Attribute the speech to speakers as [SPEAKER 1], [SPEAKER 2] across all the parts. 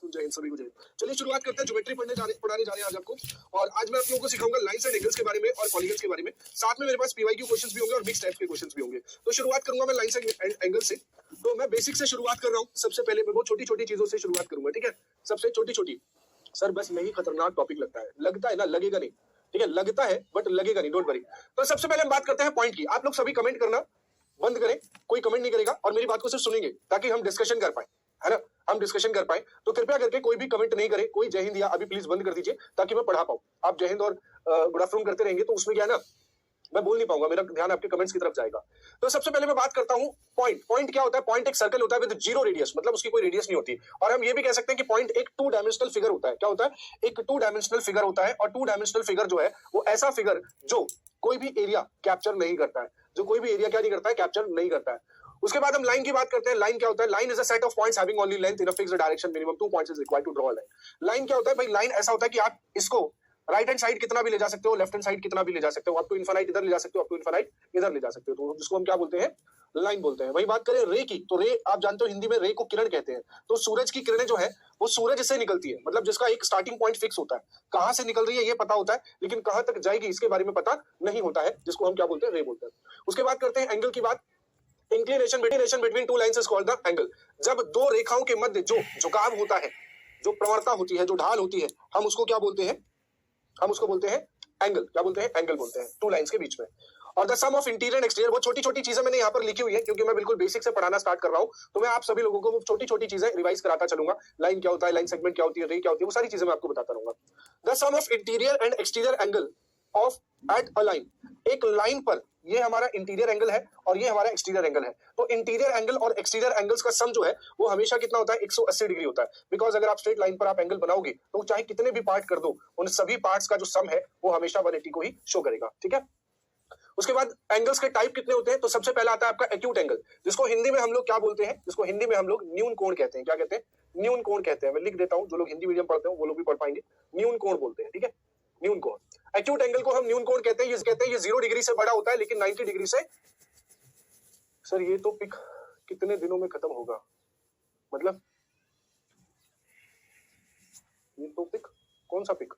[SPEAKER 1] जय हिंद सभी को जय हिंद। चलिए शुरुआत करते हैं, ज्योमेट्री पढ़ाने जा रहे हैं आज आपको। और आज मैं आप लोगों को सिखाऊंगा लाइंस एंड एंगल्स के बारे में और पॉलीगन्स के बारे में। साथ में मेरे पास पीवाईक्यू क्वेश्चंस भी होंगे और मिक्स टाइप्स के क्वेश्चंस भी होंगे। तो शुरुआत करूंगा मैं लाइंस एंड एंगल से। तो मैं बेसिक से शुरुआत कर रहा हूँ। सबसे पहले मैं बहुत छोटी छोटी चीजों से शुरुआत करूंगा, ठीक है। सबसे छोटी छोटी, सर बस यही खतरनाक टॉपिक लगता है ना, लगेगा नहीं, ठीक है, लगता है बट लगेगा नहीं, डोंट वरी। तो सबसे पहले हम बात करते हैं पॉइंट की। आप लोग सभी कमेंट करना बंद करें, कोई कमेंट नहीं करेगा और मेरी बात को सिर्फ सुनेंगे ताकि हम डिस्कशन कर पाए, है ना, हम डिस्कशन कर पाए। तो कृपया करके कोई भी कमेंट नहीं करे, कोई जय हिंद या अभी प्लीज बंद कर दीजिए ताकि मैं पढ़ा पाऊं। आप जय हिंद और गुड आफ्टरनून करते रहेंगे तो उसमें क्या है ना, मैं बोल नहीं पाऊंगा, मेरा ध्यान आपके कमेंट्स की तरफ जाएगा। तो सबसे पहले मैं बात करता हूं पॉइंट। पॉइंट क्या होता है? पॉइंट एक सर्कल होता है विद जीरो रेडियस, मतलब उसकी कोई रेडियस नहीं होती। और हम ये भी कह सकते हैं कि पॉइंट एक टू डायमेंशनल फिगर होता है। क्या होता है? एक टू डायमेंशनल फिगर होता है। और टू डायमेंशनल फिगर जो है वो ऐसा फिगर जो कोई भी एरिया कैप्चर नहीं करता है, जो कोई भी एरिया क्या नहीं करता है, कैप्चर नहीं करता है। उसके बाद हम लाइन की बात करते हैं। लाइन क्या होता है? Line is a set of points having only length in a fixed direction, minimum 2 points is required to draw a line. Line क्या होता है भाई? लाइन ऐसा होता है कि आप इसको राइट हैंड साइड कितना भी ले जा सकते हो, लेफ्ट हैंड साइड कितना भी ले जा सकते हो, अप टू इनफाइनाइट इधर ले जा सकते हो, अप टू इनफाइनाइट इधर ले जा सकते हो। तो जिसको हम क्या बोलते हैं? लाइन बोलते हैं। वही बात करें रे की, तो रे आप जानते हो हिंदी में रे को किरण कहते हैं। तो सूरज की किरणें जो है वो सूरज से निकलती है, मतलब जिसका एक स्टार्टिंग पॉइंट फिक्स होता है। कहां से निकल रही है ये पता होता है, लेकिन कहां तक जाएगी इसके बारे में पता नहीं होता है, जिसको हम क्या बोलते हैं? रे बोलते हैं। उसके बाद करते हैं एंगल की बात। Inclination between two lines is called the angle. जब दो रेखाओं के मध्य जो झुकाव होता है, जो प्रवणता होती है, जो ढाल होती है, हम उसको क्या बोलते हैं? हम उसको बोलते हैं एंगल। क्या बोलते हैं? एंगल बोलते हैं, टू लाइंस के बीच में। और the sum of interior and exterior, वो छोटी छोटी चीजें मैंने यहाँ पर लिखी हुई है क्योंकि मैं बिल्कुल बेसिक से पढ़ाना स्टार्ट कर रहा हूँ। तो मैं आप सभी लोगों को वो छोटी छोटी चीजें रिवाइज कराता चलूंगा। लाइन क्या होता है, लाइन सेगमेंट क्या होती है, रे क्या होती है, वो सारी चीजें मैं आपको बताता रहूंगा। The sum of interior and exterior angle of at a line, एक लाइन पर ये हमारा इंटीरियर एंगल है और ये हमारा एक्सटीरियर एंगल है। तो इंटीरियर एंगल और एक्सटीरियर एंगल्स का सम जो है वो हमेशा कितना होता है? 180 डिग्री होता है। बिकॉज अगर आप स्ट्रेट लाइन पर आप एंगल बनाओगे तो चाहे कितने भी पार्ट कर दो, उन सभी पार्ट्स का जो सम है वो हमेशा 180 को ही शो करेगा, ठीक है। उसके बाद एंगल्स के टाइप कितने होते हैं? तो सबसे पहला आता है आपका एक्यूट एंगल, जिसको हिंदी में हम लोग क्या बोलते हैं? जिसको हिंदी में हम लोग न्यून कोण कहते हैं। क्या कहते हैं? न्यून कोण कहते हैं। मैं लिख देता हूं, जो लोग हिंदी मीडियम पढ़ते हैं वो लोग भी पढ़ पाएंगे। न्यून कोण बोलते हैं, ठीक है, न्यून कोण। एक्यूट एंगल को हम न्यून कोण कहते हैं। ये 0 डिग्री से बड़ा होता है लेकिन 90 डिग्री से। सर ये तो पिक कितने दिनों में खत्म होगा? मतलब ये तो पिक, कौन सा पिक?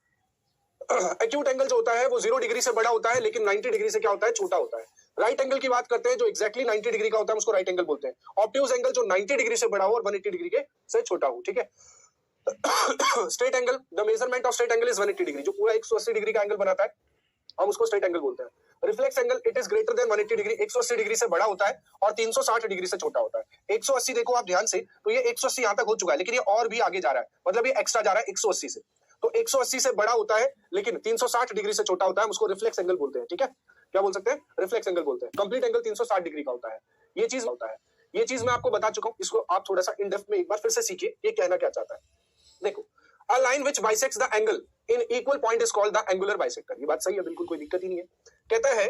[SPEAKER 1] एक्यूट एंगल जो होता है वो 0 डिग्री से बड़ा होता है लेकिन 90 डिग्री से क्या होता है? छोटा होता है। राइट एंगल की बात करते हैं, जो एक्जैक्टली 90 डिग्री का होता है उसको राइट एंगल बोलते हैं। ऑब्ट्यूज एंगल जो 90 डिग्री से बड़ा हो और 180 डिग्री के से छोटा हो, ठीक है। Straight angle, the measurement of straight angle is 180 degree, जो पूरा 180 डिग्री का एंगल बनाता है हम उसको स्ट्रेट एंगल बोलते हैं। Reflex angle, it is greater than 180 degree, 180 degree से बड़ा होता है और 360 डिग्री से छोटा होता है। 180 देखो आप ध्यान से, तो ये 180 यहां तक हो चुका है लेकिन ये और भी आगे जा रहा है, मतलब ये एक्स्ट्रा जा रहा है 180 से। तो 180 से बड़ा होता है लेकिन 360 डिग्री से छोटा होता है, हम उसको रिफ्लेक्स एंगल बोलते हैं, ठीक है। क्या बोल सकते हैं? रिफ्लेक्स एंगल बोलते हैं। कंप्लीट एंगल 360 डिग्री का होता है। ये चीज होता है, ये चीज मैं आपको बता चुका हूं, इसको आप थोड़ा सा इन डेप्थ में एक बार फिर से सीखिए ये कहना क्या चाहता है। देखो, a line which bisects the angle in equal point is called the angular bisector। ये बात सही है, बिल्कुल कोई दिक्कत ही नहीं है। कहता है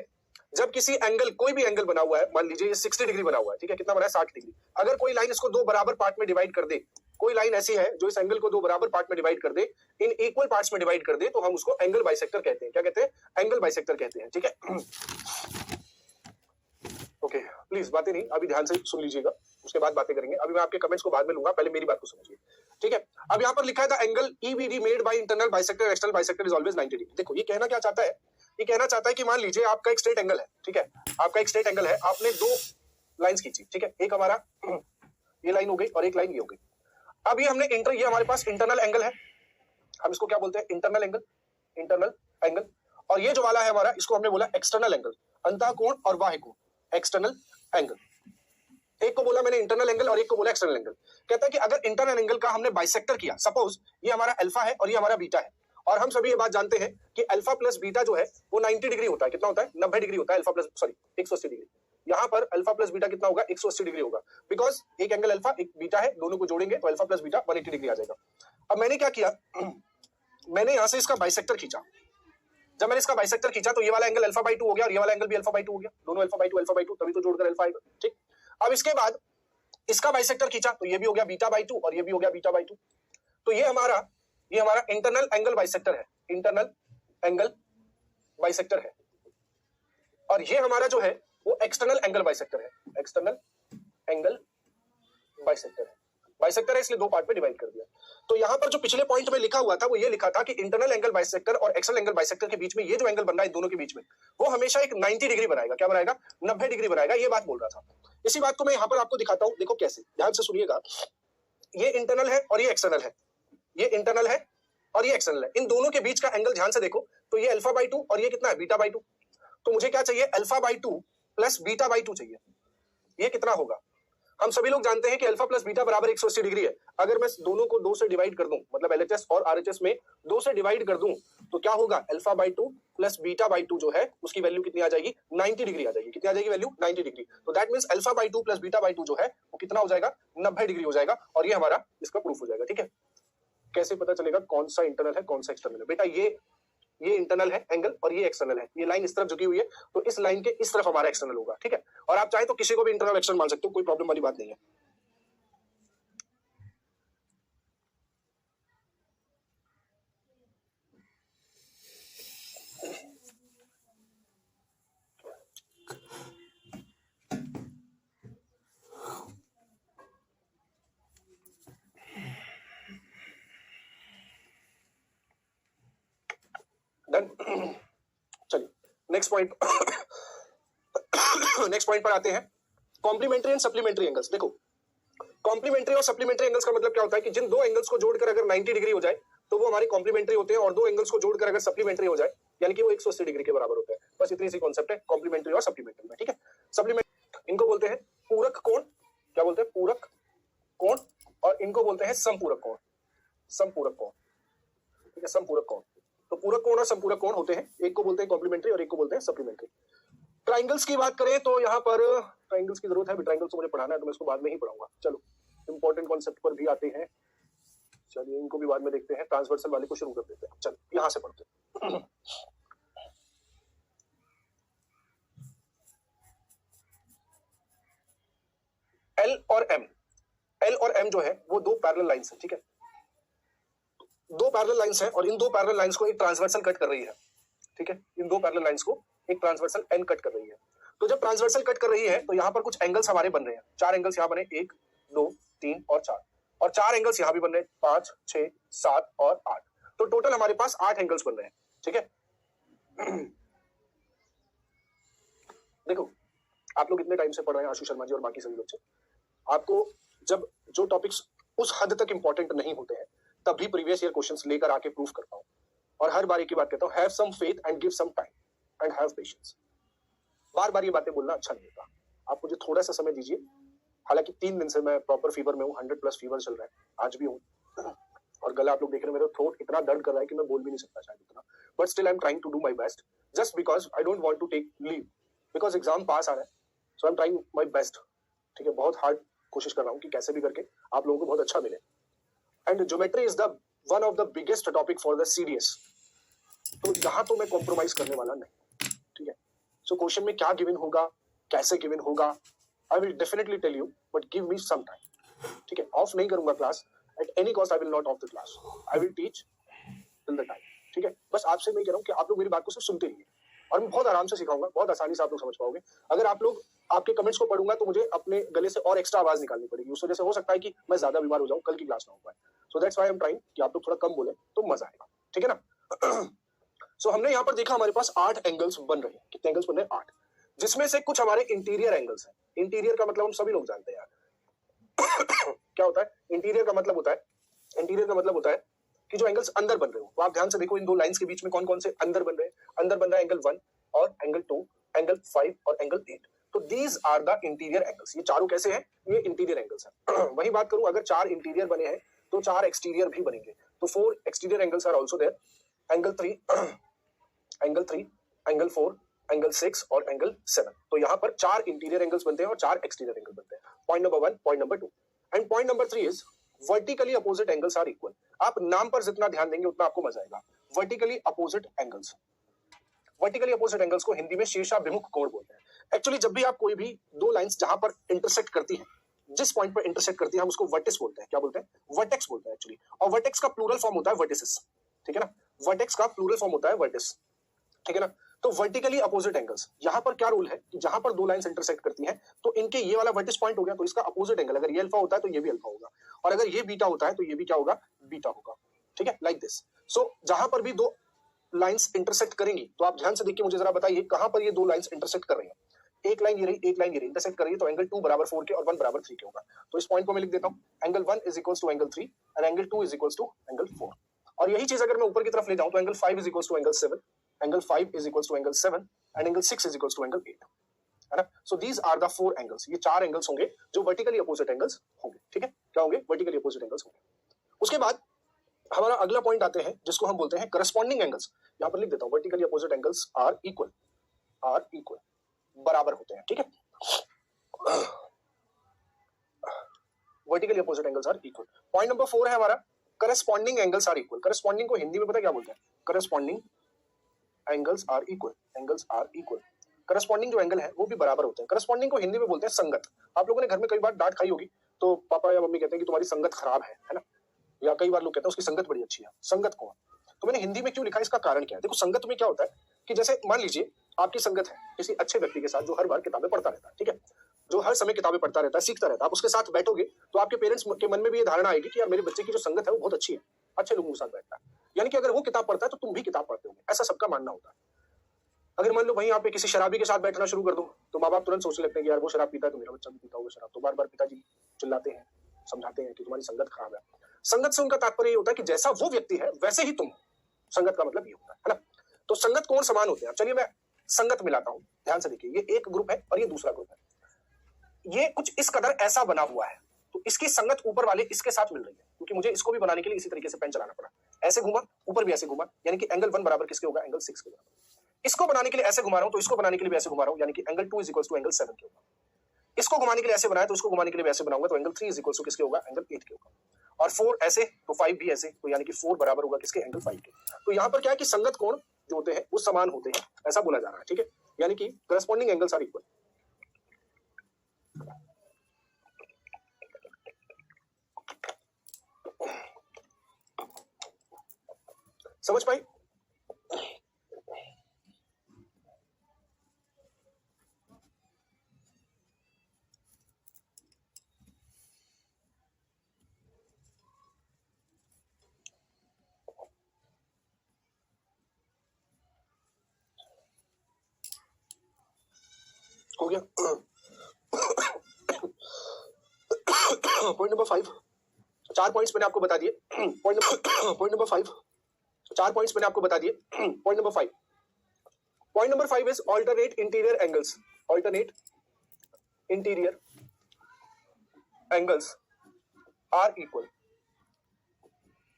[SPEAKER 1] जब किसी एंगल, कोई भी एंगल बना हुआ है, मान लीजिए ये 60 डिग्री बना हुआ है, ठीक है, कितना बना है? 60 डिग्री। अगर कोई लाइन इसको दो बराबर पार्ट में डिवाइड कर दे, कोई लाइन ऐसी है जो इस एंगल को दो बराबर पार्ट में डिवाइड कर दे, इन इक्वल पार्ट्स में डिवाइड कर दे, तो हम उसको एंगल बाइसेक्टर कहते हैं। क्या कहते हैं? एंगल बाइसेक्टर कहते हैं, ठीक है। ओके, प्लीज बातें नहीं, अभी ध्यान से सुन लीजिएगा, उसके बाद बातें करेंगे। अभी मैं आपके कमेंट्स को बाद में लूंगा, पहले मेरी बात को समझिए, ठीक है। अब यहाँ पर लिखा है the angle EBD made by internal bisector external bisector is always 90 degree. देखो ये कहना क्या चाहता है? ये कहना चाहता है कि मान लीजिए आपका एक स्ट्रेट एंगल है, ठीक है, आपका एक स्ट्रेट एंगल है, आपने दो लाइंस खींची, ठीक है, एक हमारा ये लाइन हो गई और एक लाइन ये हो गई। अब ये हमने ये हमारे पास इंटरनल एंगल है, हम इसको क्या बोलते हैं? Internal angle, internal angle. और ये जो वाला है हमारा, इसको हमने बोला एक्सटर्नल एंगल, अंतः कोण और बाह्य कोण, एक्सटर्नल एंगल। एक को बोला मैंने इंटरनल एंगल और एक को बोला एक्सटर्नल एंगल। कहता है कि अगर इंटरनल एंगल का हमने बाइसेक्टर किया, सपोज ये हमारा अल्फा है और ये हमारा बीटा है, और हम सभी ये बात जानते हैं कि अल्फा प्लस बीटा जो है वो 90 डिग्री होता है। कितना होता है? 90 डिग्री होता है। Alpha plus, sorry, 180 degree. यहाँ पर अल्फा प्लस बीटा कितना होगा? 180 डिग्री होगा, बिकॉज एक एंगल अल्फा एक बीटा है, दोनों को जोड़ेंगे तो अल्फा प्लस बीटा 180 डिग्री आ जाएगा। अब मैंने क्या किया, मैंने यहां से इसका बाइसेक्टर खींचा। जब मैंने इसका बाइसेक्टर खींचा तो ये वाला एंगल अल्फा बाई 2 हो गया और ये वाला एंगल भी अल्फा बाई 2 हो गया, दोनों अल्फा बाई 2, तभी तो जोड़कर अल्फा आएगा, ठीक। अब इसके बाद इसका बाइसेक्टर खींचा तो ये भी हो गया बीटा बाई 2 और ये भी हो गया बीटा बाई 2। तो ये हमारा इंटरनल एंगल बाइसेक्टर है, इंटरनल एंगल बाइसेक्टर है। और ये हमारा जो है वो एक्सटर्नल एंगल बाइसेक्टर है, एक्सटर्नल एंगल बाइसेक्टर है। बाइसेक्टर है इसलिए दो पार्ट में डिवाइड कर दिया। तो यहाँ पर जो पिछले पॉइंट में लिखा हुआ था वो ये लिखा था कि इंटरनल एंगल बाइसेक्टर और एक्सटर्नल एंगल बाइसेक्टर के बीच में ये जो एंगल बन रहा है दोनों के बीच में वो हमेशा एक 90 डिग्री बनाएगा। क्या बनाएगा? 90 डिग्री बनाएगा। ये बात बोल रहा था। इसी बात को मैं यहाँ पर आपको दिखाता हूँ। देखो कैसे, ध्यान से सुनिएगा। ये इंटरनल है और ये एक्सटर्नल है, ये इंटरनल है और ये एक्सटर्नल है। इन दोनों के बीच का एंगल ध्यान से देखो तो ये अल्फा बाई 2 और ये कितना है? Beta by 2। तो मुझे क्या चाहिए? Alpha by 2 plus beta by 2 चाहिए। ये कितना होगा? हम सभी लोग जानते हैं कि अल्फा प्लस बीटा बराबर 180 डिग्री है। अगर मैं दोनों को 2 से डिवाइड कर दूं, मतलब एलएचएस और आरएचएस में 2 से डिवाइड कर दूं, तो क्या होगा? Alpha by 2 plus beta by 2 जो है उसकी वैल्यू कितनी आ जाएगी? 90 डिग्री आ जाएगी। कितनी आ जाएगी वैल्यू? 90 डिग्री। तो that means alpha by 2 plus beta by 2 जो है वो कितना हो जाएगा? 90 डिग्री हो जाएगा। और ये हमारा इसका प्रूफ हो जाएगा। ठीक है, कैसे पता चलेगा कौन सा इंटरनल है कौन सा एक्सटर्नल है? बेटा ये इंटरनल है एंगल और ये एक्सटर्नल है। ये लाइन इस तरफ झुकी हुई है तो इस लाइन के इस तरफ हमारा एक्सटर्नल होगा। ठीक है, और आप चाहे तो किसी को भी इंटरनल एक्सटर्नल मान सकते हो, कोई प्रॉब्लम वाली बात नहीं है। डन। चलिए नेक्स्ट पॉइंट नेक्स्ट पॉइंट पर आते हैं। Complementary and supplementary angles. देखो, कॉम्प्लीमेंट्री और सप्लीमेंट्री एंगल्स का मतलब क्या होता है कि जिन दो एंगल्स को जोड़कर अगर 90 डिग्री हो जाए तो वो हमारे कॉम्प्लीमेंट्री होते हैं, और दो एंगल्स को जोड़कर अगर सप्लीमेंट्री हो जाए यानी कि वो 180 डिग्री के बराबर होते हैं। बस इतनी सी कॉन्सेप्ट है कॉम्प्लीमेंट्री और सप्लीमेंट्री में। ठीक है, सप्लीमेंट्री इनको बोलते हैं पूरक कोण। क्या बोलते हैं? पूरक कोण। और इनको बोलते हैं समपूरक कोण। समपूरक कोण। ठीक है, समपूरक कोण। तो पूरक कोण और संपूरक कोण होते हैं, एक को बोलते हैं कॉम्प्लीमेंट्री और एक को बोलते हैं सप्लीमेंट्री। ट्राइंगल्स की बात करें तो यहाँ पर ट्राइंगल्स की जरूरत है, ट्राइंगल्स को मुझे पढ़ाना है तो मैं इसको बाद में ही पढ़ाऊंगा। चलो इंपॉर्टेंट कॉन्सेप्ट पर भी आते हैं। चलिए इनको भी बाद में देखते हैं, ट्रांसवर्सल वाले को शुरू कर देते हैं। चलो यहां से पढ़ते हैं। एल और एम, एल और एम जो है वो दो पैरेलल लाइंस है। ठीक है, दो पैरेलल लाइंस है और इन दो पैरेलल लाइंस को एक ट्रांसवर्सल कट कर रही है। ठीक है, इन दो पैरेलल लाइंस को एक ट्रांसवर्सल एन कट कर रही है। तो जब ट्रांसवर्सल कट कर रही है तो यहाँ पर कुछ एंगल्स हमारे बन रहे हैं। चार एंगल्स यहाँ बने, 1 2 3 और 4, और चार एंगल्स यहाँ भी बन रहे हैं, 5 6 7 और 8। तो टोटल हमारे पास 8 एंगल्स बन रहे हैं। ठीक है, देखो आप लोग इतने टाइम से पढ़ रहे हैं, आशु शर्मा जी और बाकी सभी लोग से, आपको जब जो टॉपिक्स उस हद तक इंपॉर्टेंट नहीं होते हैं तब भी प्रीवियस ईयर क्वेश्चंस लेकर आके प्रूफ करता हूं, और हर बार एक ही बात कहता हूं, have some faith and give some time and have patience. बार बार ये बातें बोलना अच्छा नहीं होता। आप मुझे थोड़ा सा समय दीजिए। हालांकि 3 दिन से मैं प्रॉपर फीवर में हूँ, 100+ फीवर चल रहा है, आज भी हूँ, और गला आप लोग देख रहे हैं मेरा थ्रोट इतना दर्द कर रहा है कि मैं बोल भी नहीं सकता शायद इतना, but still I am trying to do my best just because I don't want to take leave, because exam पास आ रहा है, so I am trying my best. ठीक है, बहुत हार्ड कोशिश कर रहा हूँ कि कैसे भी करके आप लोगों को बहुत अच्छा मिले। And geometry is the one of the biggest topic for the CDS, तो यहाँ तो मैं कॉम्प्रोमाइज करने वाला नहीं। ठीक है, सो क्वेश्चन में क्या गिवन होगा, कैसे गिवन होगा, I will definitely tell you, but give me some time. ठीक है, ऑफ नहीं करूंगा class, at any cost I will not off the class, I will teach till the time. ठीक है, बस आपसे मैं कह रहा हूँ कि आप लोग मेरी बात को सिर्फ सुनते रहिए, और मैं बहुत आराम से सिखाऊंगा, बहुत आसानी से आप लोग समझ पाओगे। अगर आप लोग आपके कमेंट्स को पढ़ूंगा तो मुझे अपने गले से और एक्स्ट्रा आवाज निकालनी पड़ेगी, उस वजह से हो सकता है कि मैं ज्यादा बीमार हो जाऊं, कल की क्लास ना हो पाए। So that's why I am trying कि आप लोग थोड़ा कम बोले तो मजा आएगा। ठीक है ना। सो हमने यहाँ पर देखा हमारे पास 8 एंगल्स बन रहे हैं। कितने एंगल्स बन रहे हैं? 8, जिसमें से कुछ हमारे इंटीरियर एंगल्स हैं। इंटीरियर का मतलब हम सभी लोग जानते हैं यार क्या होता है। इंटीरियर का मतलब होता है, इंटीरियर का मतलब होता है कि जो एंगल्स अंदर बन रहे हो। तो आप ध्यान से देखो इन दो लाइंस के बीच में कौन कौन से अंदर बन रहे हैं। अंदर बन रहा है एंगल 1 और एंगल 2, एंगल 5 और एंगल 8। तो these are the interior angles. ये चारों कैसे हैं? ये इंटीरियर एंगल्स हैं। वही बात करूं, अगर 4 इंटीरियर बने हैं तो 4 एक्सटीरियर भी बनेंगे, तो 4 exterior angles are also there. Angle 3, angle 3, angle 4, angle 6 और एंगल 7। तो यहाँ पर 4 इंटीरियर एंगल्स बनते हैं और 4 एक्सटीरियर एंगल बनते हैं। Point number 1, point number 2 and point number 3 is vertically opposite angles are equal. आप नाम पर जितना ध्यान देंगे उतना आपको मजा आएगा। Vertically opposite angles, vertically opposite angles को हिंदी में शीर्षाभिमुख कोण बोलते हैं। एक्चुअली जब भी आप कोई भी दो लाइंस जहां पर इंटरसेक्ट करती हैं, जिस पॉइंट पर इंटरसेक्ट करती है हम उसको वर्टेक्स बोलते हैं। क्या बोलते हैं? वर्टेक्स बोलते हैं एक्चुअली। और वर्टेक्स का प्लूरल फॉर्म होता है वर्टिसेस। ठीक है ना, वर्टेक्स का प्लूरल फॉर्म होता है वर्टिस। ठीक है ना, तो वर्टिकली अपोजिट एंगल्स, यहां पर क्या रूल है कि जहां पर दो लाइंस इंटरसेक्ट करती हैं तो इनके ये वाला वर्टिस पॉइंट हो गया तो इसका अपोजिट एंगल, अगर ये अल्फा होता है तो ये भी अल्फा होगा, और अगर ये बीटा होता है तो ये भी क्या होगा, बीटा होगा। ठीक है, लाइक दिस। सो जहां पर भी दो लाइंस इंटरसेक्ट करेंगी तो आप ध्यान से देखिए, मुझे जरा बताइए कहां पर ये दो लाइंस इंटरसेक्ट कर रही हैं। एक लाइन ये रही, एक लाइन ये रही, इंटरसेक्ट कर रही है, तो एंगल 2 बराबर 4 के और 1 बराबर 3 के होगा। तो इस पॉइंट को मैं लिख देता हूं, angle 1 is equals to angle 3 and angle 2 is equals to angle 4। और यही चीज अगर मैं ऊपर की तरफ ले जाऊं तो angle 5 is equals to angle 7, angle 5 is equals to angle 7 and angle 6 is equals to angle 8, है ना। So these are the 4 angles, ये 4 एंगल्स होंगे जो वर्टिकली अपोजिट एंगल्स होंगे। ठीक है, क्या होंगे, वर्टिकली अपोजिट एंगल्स होंगे। उसके बाद हमारा अगला पॉइंट आते हैं जिसको हम बोलते हैं करस्पॉन्डिंग एंगल्स। यहां पर लिख देता हूं, vertically opposite angles are equal, बराबर होते हैं। ठीक है, vertically opposite angles are equal. Point number 4 है हमारा corresponding angles are equal. Corresponding को हिंदी में पता क्या बोलते हैं, corresponding angles are equal, angles are equal. Corresponding जो एंगल है वो भी बराबर होते हैं। करस्पॉन्डिंग को हिंदी में बोलते हैं संगत। आप लोगों ने घर में कई बार डांट खाई होगी, तो पापा या मम्मी कहते हैं कि तुम्हारी संगत खराब है ना, या कई बार लोग कहते हैं उसकी संगत बड़ी अच्छी है। संगत कौन, तो मैंने हिंदी में क्यों लिखा, इसका कारण क्या है। देखो, संगत में क्या होता है कि जैसे मान लीजिए आपकी संगत है किसी अच्छे व्यक्ति के साथ जो हर बार किताबें पढ़ता रहता है, ठीक है, जो हर समय किताबें पढ़ता रहता है, सीखता रहता है, आप उसके साथ बैठोगे तो आपके पेरेंट्स के मन में भी ये धारणा आएगी कि यार मेरे बच्चे की जो संगत है वो बहुत अच्छी है, अच्छे लोगों के साथ बैठता है, यानी कि अगर वो किताब पढ़ता है तो तुम भी किताब पढ़ते होगे, ऐसा सबका मानना होता है। अगर मान लो वहीं आप किसी शराबी के साथ बैठना शुरू कर दो तो माँ बाप तुरंत सोचने लगते हैं कि यार वो शराब पीता है तो मेरा बच्चा भी पीता होगा शराब, तो बार बार पिताजी चिल्लाते हैं, समझाते हैं कि तुम्हारी संगत खराब है। संगत से उनका तात्पर्य ये होता है कि जैसा वो व्यक्ति है वैसे ही तुम हो। संगत का मतलब ये होता है ना। तो संगत कौन समान होते हैं, चलिए मैं संगत मिलाता हूं, ध्यान से देखिए, ये एक ग्रुप है और ये दूसरा ग्रुप है। ये कुछ इस कदर ऐसा बना हुआ है तो इसकी संगत ऊपर वाले इसके साथ मिल रही है, क्योंकि मुझे इसको भी बनाने के लिए इसी तरीके से पेन चलाना पड़ा, ऐसे घुमा, ऊपर भी ऐसे घुमा, यानी कि एंगल 1 बराबर किसके होगा, एंगल 6 के बराबर। इसको बनाने के लिए ऐसे घुमा रहा हूं तो इसको बनाने के लिए भी ऐसे घुमा रहा हूं, यानी कि angle 2 is equal to angle 7 के होगा। इसको घुमाने के लिए ऐसे बनाया तो इसको घुमाने के लिए भी ऐसे बनाऊंगा तो एंगल 3 इज इक्वल टू किसके होगा, एंगल 8 के होगा। और 4 ऐसे तो 5 भी ऐसे, तो यानी कि 4 बराबर होगा किसके, एंगल 5 के। तो यहाँ पर क्या है कि संगत कोण जो होते हैं वो समान होते हैं, ऐसा बोला जा रहा है। ठीक है, यानी कि करस्पॉन्डिंग एंगल्स आर इक्वल। समझ पाई। हो गया। पॉइंट नंबर 5, 4 पॉइंट्स मैंने आपको बता दिए। पॉइंट नंबर 5, 4 पॉइंट्स मैंने आपको बता दिए। Point number 5, point number 5 is alternate interior angles. Alternate interior angles are equal.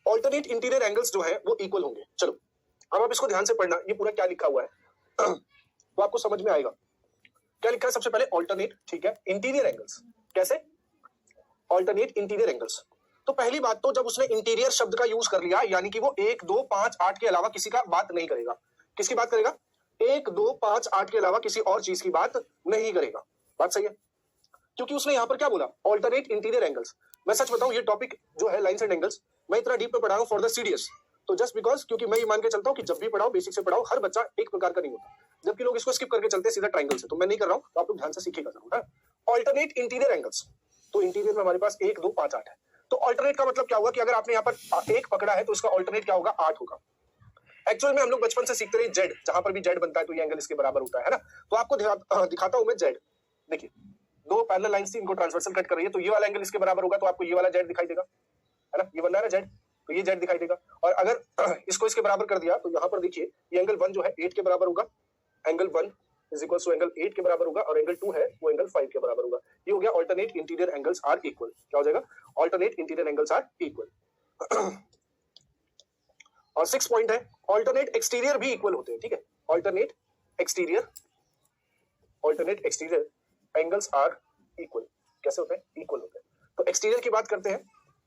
[SPEAKER 1] Alternate interior angles जो है वो इक्वल होंगे। चलो अब आप इसको ध्यान से पढ़ना, ये पूरा क्या लिखा हुआ है तो आपको समझ में आएगा। क्या लिखा है, सबसे पहले ऑल्टरनेट, ठीक है, इंटीरियर एंगल्स। कैसे ऑल्टरनेट इंटीरियर एंगल्स, तो पहली बात तो जब उसने इंटीरियर शब्द का यूज कर लिया, यानी कि वो 1, 2, 5, 8 के अलावा किसी का बात नहीं करेगा। किसकी बात करेगा, 1, 2, 5, 8 के अलावा किसी और चीज की बात नहीं करेगा। बात सही है, क्योंकि उसने यहां पर क्या बोला, ऑल्टरनेट इंटीरियर एंगल्स। मैं सच बताऊं, ये टॉपिक जो है लाइन्स एंड एंगल्स मैं इतना डीप में पढ़ा हूं फॉर द सीरियस, तो जस्ट बिकॉज, क्योंकि मैं ये मान के चलता हूं कि जब भी पढ़ाओ बेसिक से पढ़ाओ, हर बच्चा एक प्रकार का नहीं होता, जबकि लोग इसको स्किप करके चलते हैं सीधा ट्रायंगल से, तो मैं नहीं कर रहा हूं, तो आप लोग ध्यान से सीखिएगा जरूर। ऑल्टरनेट इंटीरियर एंगल्स, तो इंटीरियर में हमारे पास 1, 2, 5, 8 है। तो ऑल्टरनेट का मतलब क्या हुआ कि अगर आपने यहाँ पर 1 पकड़ा है तो इसका ऑल्टरनेट क्या होगा, 8 होगा। एक्चुअल में हम लोग बचपन से सीखते रहे जेड, जहां पर भी जेड बनता है तो ये एंगल इसके बराबर होता है ना। तो आपको दिखाता हूं मैं जेड। देखिए, दो पैरेलल लाइंस थी, इनको ट्रांसवर्सल कट कर रही है, तो ये वाला एंगल इसके बराबर होगा, तो आपको ये वाला जेड दिखाई देगा, है ना, ये बन रहा है ना जेड, तो ये जेड दिखाई देगा। और अगर इसको इसके बराबर कर दिया तो यहाँ पर देखिए ये एंगल 1 जो है 8 के बराबर होगा, angle 1 is equal to angle 8 के बराबर होगा, और एंगल 2 है वो एंगल 5 के बराबर होगा। ये हो गया alternate interior angles are equal. क्या हो जाएगा, alternate interior angles are equal. और 6 पॉइंट है, ऑल्टरनेट एक्सटीरियर भी इक्वल होते हैं। ठीक है, alternate exterior angles are equal. कैसे होते हैं, इक्वल होते हैं। तो एक्सटीरियर की बात करते हैं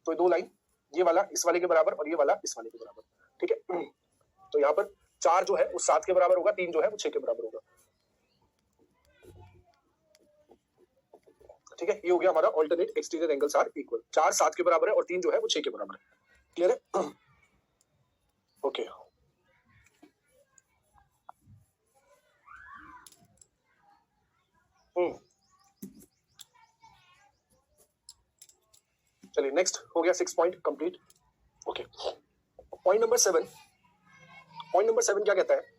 [SPEAKER 1] तो दो लाइन, ये वाला इस वाले के बराबर और ये वाला इस वाले के बराबर। ठीक है, तो यहाँ पर 4 जो है वो 7 के बराबर होगा, 3 जो है वो 6 के बराबर होगा। ठीक है, ये हो गया हमारा alternate exterior angles are equal. 4 7 के बराबर है और 3 जो है वो 6 के बराबर है। क्लियर है, ओके। गया 6 point complete. Okay, point number 7, point number 7 क्या कहता है?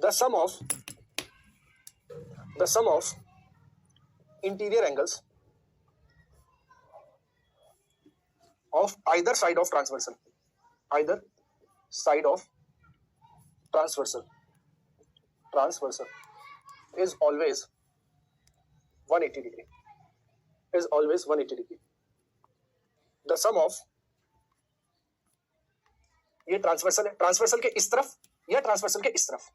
[SPEAKER 1] The sum of interior angles of either side of transversal is always 180 degree, the sum of, ये ट्रांसवर्सल है, ट्रांसवर्सल के इस तरफ या ट्रांसवर्सल के इस तरफ,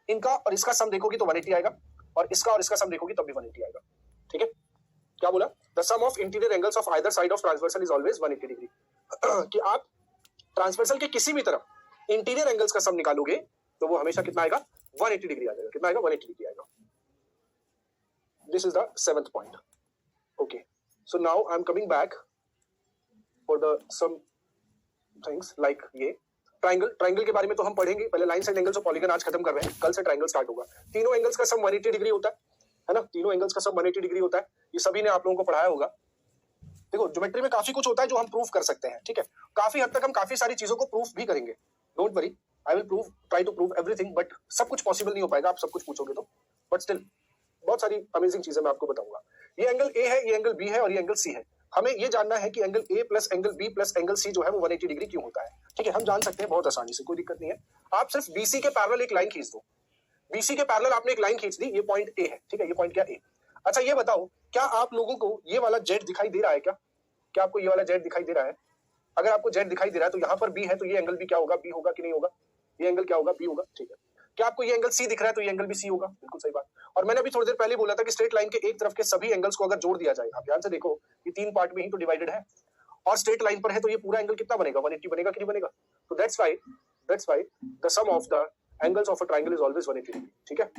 [SPEAKER 1] इनका और इसका सम देखोगी तो 180 आएगा, और इसका सम देखोगी तब भी 180 आएगा। ठीक है, क्या बोला? The sum of interior angles of either side of transversal is always 180 degree. कि आप ट्रांसवर्सल के किसी भी तरफ इंटीरियर एंगल्स का सम निकालोगे तो वो हमेशा कितना आएगा? 180 डिग्री आ जाएगा। कितना आएगा? 180 डिग्री आएगा। This is the 7th point. Okay, so now I am coming back for the some things like ये ट्राइंगल के बारे में तो हम पढ़ेंगे। पहले लाइन्स एंड एंगल्स और पॉलीगन आज खत्म कर रहे हैं, कल से ट्राइंगल स्टार्ट होगा। तीनों एंगल्स का सम 180 डिग्री होता है ना? तीनों एंगल्स का सम 180 डिग्री होता है। ये सभी ने आप लोगों को पढ़ाया होगा। देखो, ज्योमेट्री में काफी कुछ होता है जो हम प्रूफ कर सकते हैं। ठीक है, काफी हद तक हम काफी सारी चीजों को प्रूफ भी करेंगे। Don't worry, I will try to prove everything, but सब कुछ पॉसिबल नहीं हो पाएगा आप सब कुछ पूछोगे तो, बट स्टिल बहुत सारी अमेजिंग चीजें मैं आपको बताऊंगा। ये एंगल ए है, ये एंगल बी है और ये एंगल सी है। हमें ये जानना है कि angle A plus angle B plus angle C जो है वो 180 डिग्री क्यों होता है। ठीक है, हम जान सकते हैं बहुत आसानी से, कोई दिक्कत नहीं है। आप सिर्फ बीसी के पैरेलल एक लाइन खींच दो। बीसी के पैरेलल आपने एक लाइन खींच दी, ये पॉइंट ए है। ठीक है, ये पॉइंट क्या? ए। अच्छा, ये बताओ, क्या आप लोगों को ये वाला जेड दिखाई दे रहा है? क्या आपको ये वाला जेड दिखाई दे रहा है? अगर आपको जेड दिखाई दे रहा है तो यहाँ पर बी है, तो ये एंगल भी क्या होगा? बी होगा कि नहीं होगा? ये एंगल क्या होगा? बी होगा। ठीक है, क्या आपको ये एंगल सी दिख रहा है तो ये एंगल भी सी होगा। बिल्कुल सही बात। और मैंने अभी थोड़ी देर पहले बोला था कि स्ट्रेट लाइन के एक तरफ के सभी एंगल्स को अगर जोड़ दिया जाए, आप ध्यान से देखो, ये 3 पार्ट में ही तो डिवाइडेड है और स्ट्रेट लाइन पर है, तो ये पूरा एंगल कितना बनेगा? 180 बनेगा कि नहीं बनेगा? तो that's why the sum of the angles of a triangle is always 180 degree. ठीक है,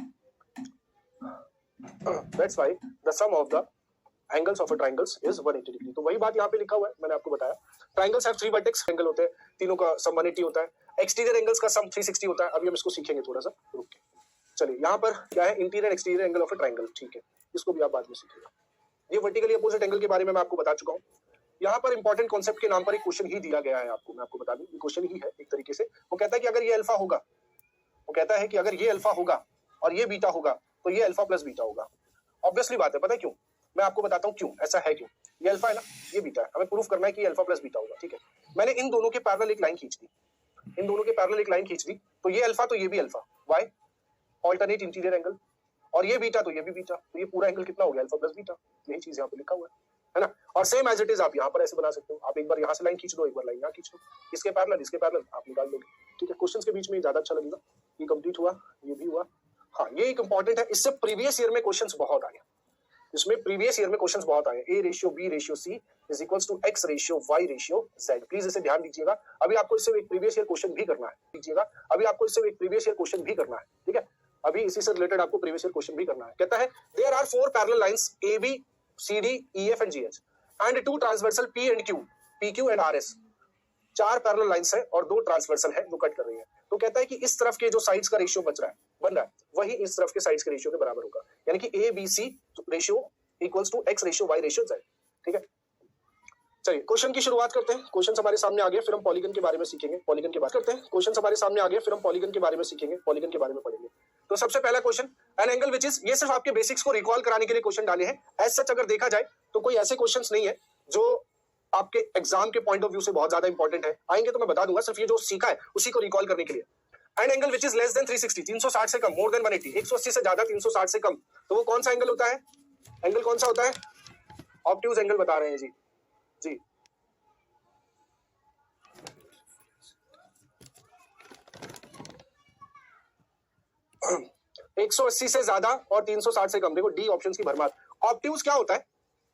[SPEAKER 1] that's why the sum of the angles of a triangles is 180 degree. तो वही बात यहाँ पे लिखा हुआ है, मैंने आपको बताया। ट्रायंगल्स हैव 3 वर्टेक्स एंगल होते हैं, तीनों का सम 180 होता है। एक्सटीरियर एंगल्स का सम 360 होता है। अभी हम इसको सीखेंगे थोड़ा सा, रुक के। चलिए, यहाँ पर क्या है? Interior exterior angle of a triangle. ठीक है, इसको भी आप बाद में सीखिएगा। ये वर्टिकली अपोजिट एंगल के बारे में मैं आपको बता चुका हूँ। यहाँ पर इंपॉर्टेंट कॉन्सेप्ट के नाम पर एक क्वेश्चन ही दिया गया है आपको, मैं आपको बता दूं, ये क्वेश्चन ही है एक तरीके से। वो कहता है कि अगर ये अल्फा होगा, वो कहता है कि अगर ये अल्फा होगा और ये बीटा होगा तो ये अल्फा प्लस बीटा होगा। ऑब्वियसली बात है, पता है क्यों? मैं आपको बताता हूँ क्यों ऐसा है। क्यों? ये अल्फा है ना, ये बीटा है, हमें प्रूफ करना है कि ये अल्फा प्लस बीटा होगा। ठीक है, मैंने इन दोनों के पैरेलल एक लाइन खींच दी, इन दोनों के पैरेलल एक लाइन खींच दी, तो ये अल्फा तो ये भी alpha. Why? Alternate interior angle. और ये बीटा तो ये भी बीटा, तो ये पूरा एंगल कितना हो गया? Alpha plus beta. यही चीज यहाँ पे लिखा हुआ है ना। और सेम एज इट इज आप यहाँ पर ऐसे बना सकते हो। आप एक बार यहाँ से लाइन खींच दो, एक बार लाइन यहाँ खींच दो, इसके पैरेलल आप निकाल लोगे। ठीक है, क्वेश्चंस के बीच में ज्यादा अच्छा लगेगा। ये कंप्लीट हुआ, ये भी हुआ। हाँ, ये एक इंपॉर्टेंट है, इससे प्रीवियस ईयर में क्वेश्चंस बहुत आए, इसमें प्रीवियस ईयर में क्वेश्चंस बहुत आए। A ratio B ratio C is equals to X ratio Y ratio Z. Please इसे ध्यान दीजिएगा। अभी आपको इससे एक प्रीवियस ईयर क्वेश्चन भी करना है। दीजिएगा, अभी आपको इससे एक प्रीवियस ईयर क्वेश्चन भी करना है। ठीक है, अभी इसी से रिलेटेड आपको प्रीवियस ईयर क्वेश्चन भी करना है। कहता है there are 4 parallel lines A B C D E F and G H and 2 transversal P and Q, P Q and R S. 4 parallel lines है और 2 ट्रांसवर्सल है जो कट कर रही है। तो कहता है कि इस तरफ के जो साइड्स का रेशियो बन रहा है वही इस तरफ के साइड्स के रेशियो के बराबर होगा, यानी कि A B C ratio equals to X ratio Y ratio Z. ठीक है, चलिए क्वेश्चन की शुरुआत करते हैं। क्वेश्चन हमारे सामने आ गए, फिर हम पॉलीगन के बारे में सीखेंगे, पॉलीगन की बात करते हैं। क्वेश्चन हमारे सामने आ गए, फिर हम पॉलीगन के बारे में सीखेंगे, पॉलीगन के बारे में पढ़ेंगे। तो सबसे पहला question, N angle which is, ये सिर्फ आपके बेसिक्स को रिकॉल कराने के लिए क्वेश्चन डाले हैं। एज सच अगर देखा जाए तो कोई ऐसे क्वेश्चंस नहीं है जो आपके एग्जाम के पॉइंट ऑफ व्यू से बहुत ज्यादा इंपॉर्टेंट है। आएंगे तो मैं बता दूंगा, सिर्फ ये जो सीखा है उसी को रिकॉल करने के लिए। N angle which is less than 360, 360 से कम, मोर देन 180, 180 से ज्यादा, 360 से कम, तो वो कौन सा एंगल होता है? एंगल कौन सा होता है? ऑब्ट्यूज एंगल बता रहे हैं जी। जी 180 से ज्यादा और 360 से कम। देखो डी ऑप्शन की भरमार। ऑब्ट्यूज क्या होता है?